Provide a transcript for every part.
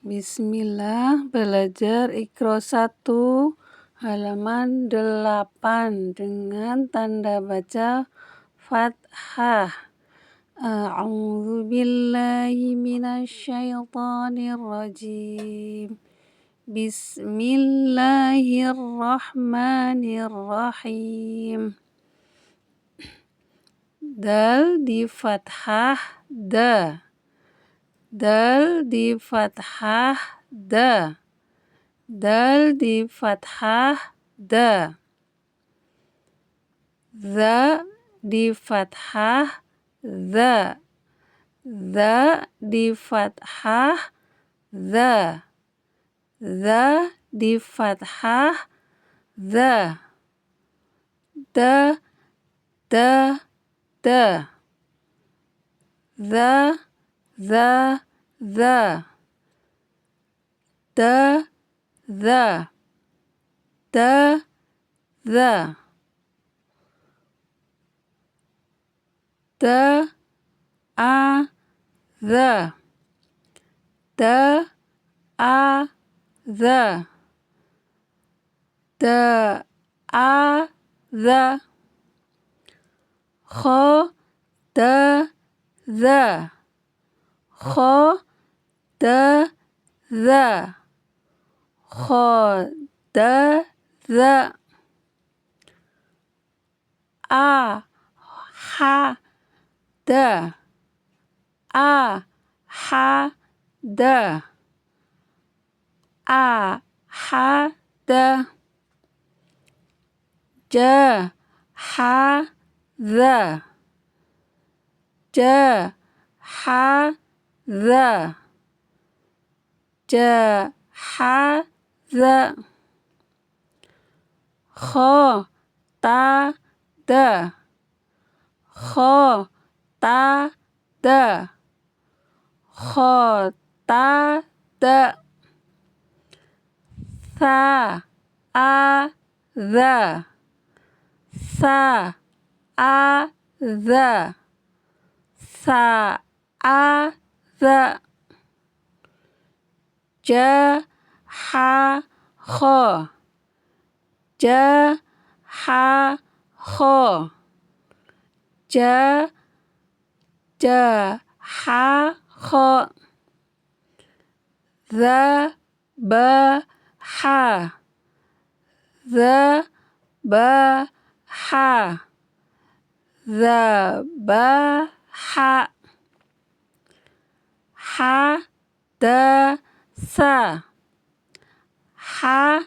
Bismillah, belajar Iqra 1 halaman 8 dengan tanda baca fathah. A'udzu billahi minasyaitonir rajim. Bismillahirrahmanirrahim. Dal di fathah da. Dal di fathah da. Dal di fathah da. Za di fathah za. Za di fathah za. Za di fathah za. Da da da. Za za za. Da za. Da za. Da a za. Da a za. Da a za. Kha da za. Kha da za. Kha da za. A ha da. A ha da. A ha da. Ja ha za. Ja ha za. Ja ha za. Kha ta da. Kha ta da. Kha ta da. Sa a za. Sa a za. Sa a za. Ja ha kha. Ja ha kha. Ja ha kha. Za ba ha. Za ba ha. Za ba ha. Ha da sa. Ha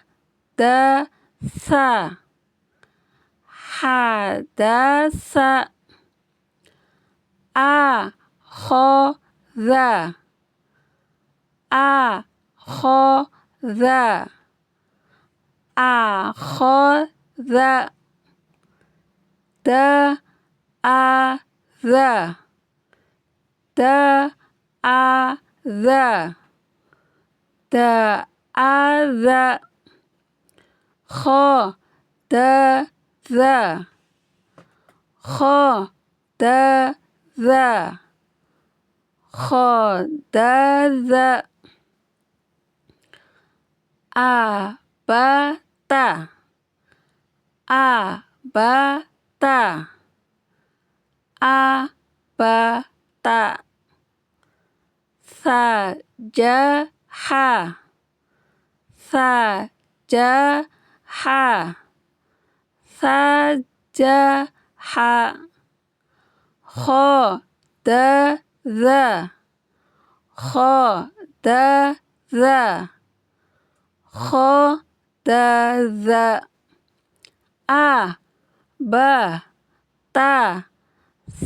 da sa. Ha da sa. A kha za. A kha za. A kha za. Da a za. Da a za. Da a za. Kha da za. Kha da za. Kha da za. A ba ta. A ba ta. A ba ta. Sa ja ha. Sa ja ha. Sa ja ha. Kha da za. Kha da za. Kha da za. A ba ta.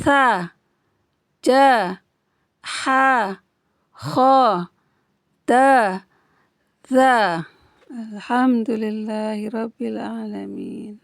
Sa ja ha. Kha da za. Alhamdulillahi rabbil alamin.